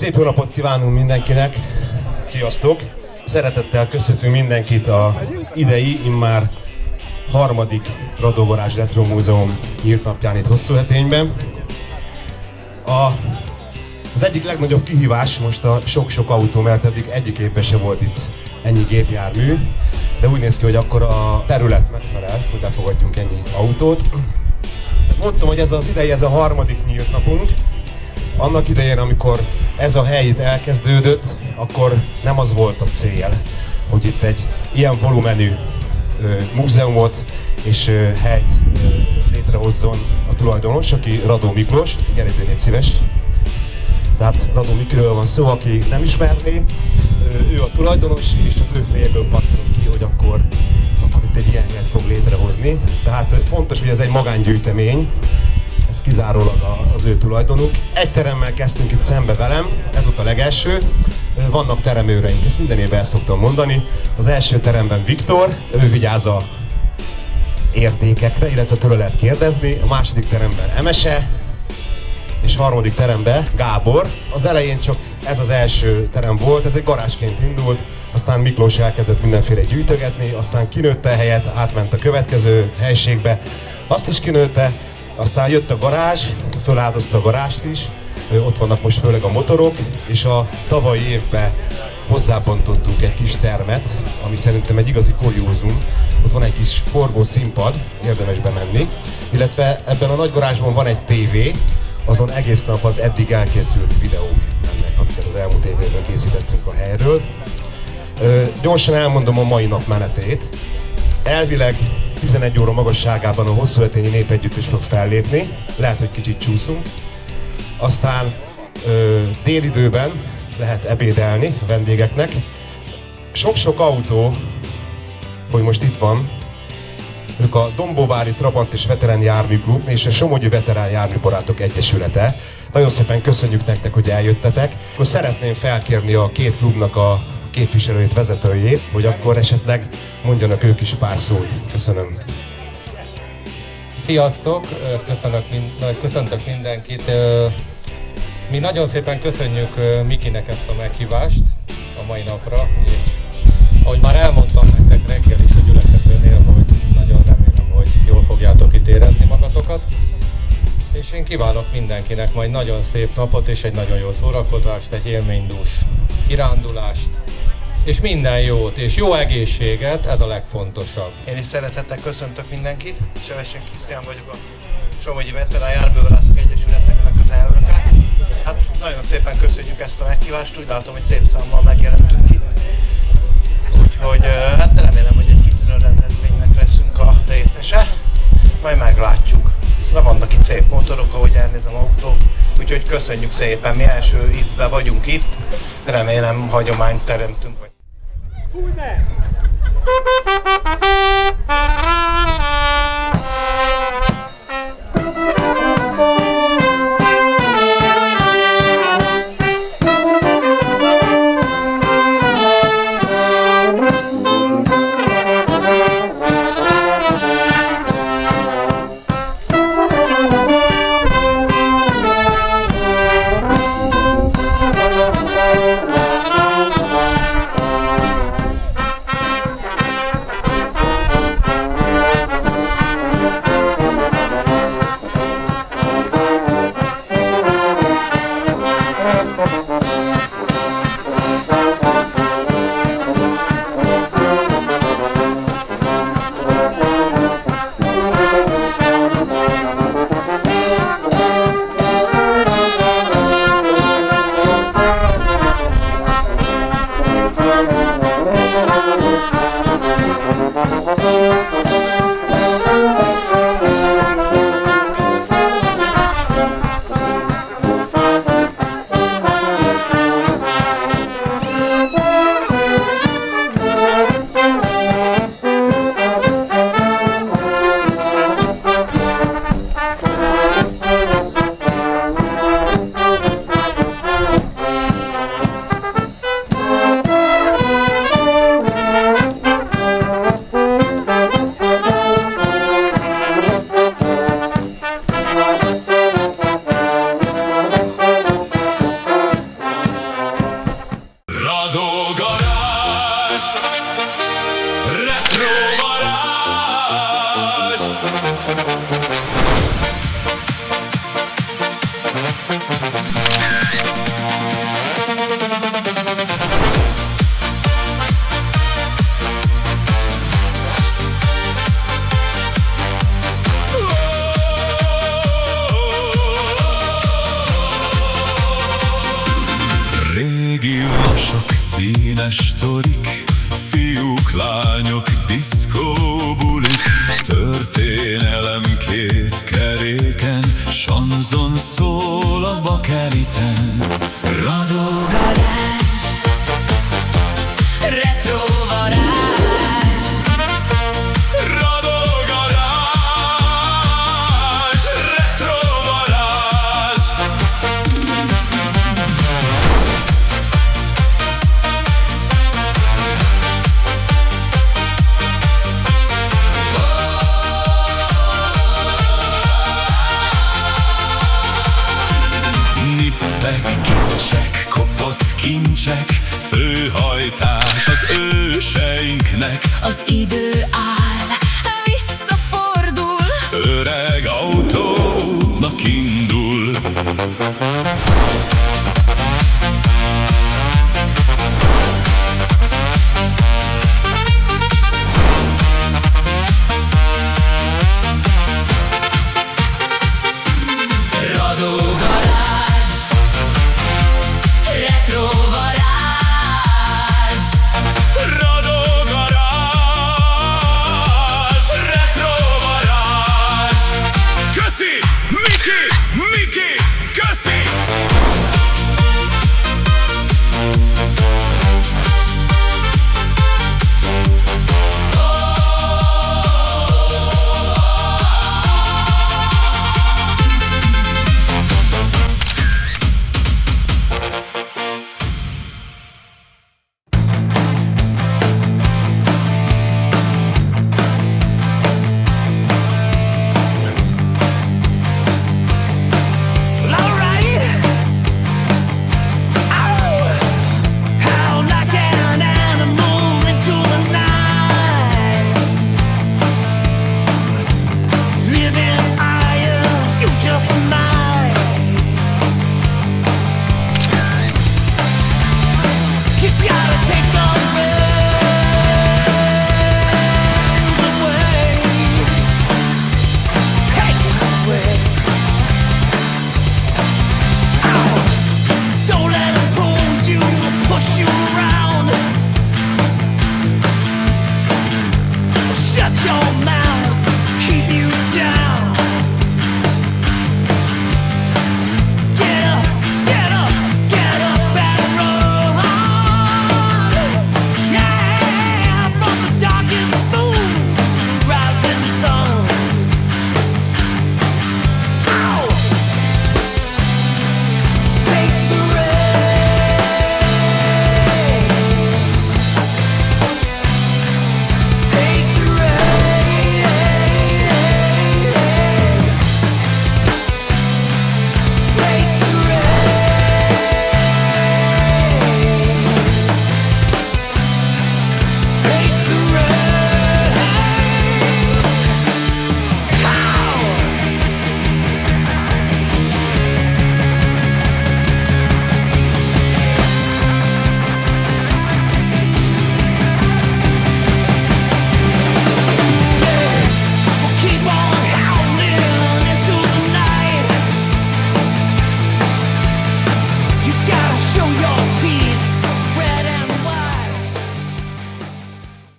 Szép jó napot kívánunk mindenkinek! Sziasztok! Szeretettel köszöntünk mindenkit az idei, immár harmadik Radó-Garázs Retro Múzeum nyílt napján itt Hosszúhetényben. Az egyik legnagyobb kihívás most a sok-sok autó, mert eddig egyikében se volt itt ennyi gépjármű, de úgy néz ki, hogy akkor a terület megfelel, hogy befogadjunk ennyi autót. Mondtam, hogy ez az idei, ez a harmadik nyílt napunk. Annak idején, amikor ez a hely itt elkezdődött, akkor nem az volt a cél, hogy itt egy ilyen volumenű múzeumot és helyt létrehozzon a tulajdonos, aki Radó Miklós. Gyere ide, légy szíves! Tehát Radó Miklósról van szó, aki nem ismerné, ő a tulajdonos, és az ő fejéből pattant ki, hogy akkor itt egy ilyen helyet fog létrehozni. Tehát fontos, hogy ez egy magángyűjtemény, ez kizárólag az ő tulajdonuk. Egy teremmel kezdtünk itt szembe velem, ez volt a legelső. Vannak teremőreink, ezt minden évben el szoktam mondani. Az első teremben Viktor, ő vigyáz az értékekre, illetve tőle lehet kérdezni. A második teremben Emese, és harmadik teremben Gábor. Az elején csak ez az első terem volt, ez egy garázsként indult, aztán Miklós elkezdett mindenféle gyűjtögetni, aztán kinőtte a helyet, átment a következő helységbe, azt is kinőtte, aztán jött a garázs, föláldozta a garást is, ott vannak most főleg a motorok, és a tavalyi évben hozzábontottunk egy kis termet, ami szerintem egy igazi kuriózum. Ott van egy kis forgó színpad, érdemes bemenni, illetve ebben a nagy garázsban van egy tévé, azon egész nap az eddig elkészült videók mennek, amiket az elmúlt években készítettünk a helyről. Gyorsan elmondom a mai nap menetét. Elvileg 11 óra magasságában a Hosszúhetényi Népegyüttes fog fellépni, lehet, hogy kicsit csúszunk. Aztán délidőben lehet ebédelni a vendégeknek. Sok-sok autó, hogy most itt van, ők a Dombóvári Trabant és Veterán Járműklub és a Somogyi Veterán Járműbarátok Egyesülete. Nagyon szépen köszönjük nektek, hogy eljöttetek. Most szeretném felkérni a két klubnak a képviselőjét, vezetőjét, hogy akkor esetleg mondjanak ők is pár szót. Köszönöm. Sziasztok! Köszöntök mindenkit. Mi nagyon szépen köszönjük Mikinek ezt a meghívást a mai napra, és ahogy már elmondtam nektek reggel is a gyülekezőnél, hogy nagyon remélem, hogy jól fogjátok itt érezni magatokat. És én kívánok mindenkinek majd nagyon szép napot és egy nagyon jó szórakozást, egy élménydús kirándulást, és minden jót, és jó egészséget, ez a legfontosabb. Én is szeretettel köszöntök mindenkit, Sevesen Krisztián vagyok, a Somogyi Veterán Járműbarátok Egyesületnek az elnöke. Hát nagyon szépen köszönjük ezt a meghívást, úgy látom, hogy szép számmal megjelentünk itt. Úgyhogy hát remélem, hogy egy kitűnő rendezvénynek leszünk a részese, majd meglátjuk. De vannak itt szép motorok, ahogy elnézem autók, úgyhogy köszönjük szépen, mi első ízben vagyunk itt, remélem hagyományt teremtünk. Fújj be! Történelem két keréken, sanzon szól a bakeliten. Radogarázs, retrovarázs, Radogarázs, retrovarázs. Nippek, kincsek, kopott kincsek, főhajtás az őseinknek. az idő áll, visszafordul. Öreg autónak indul.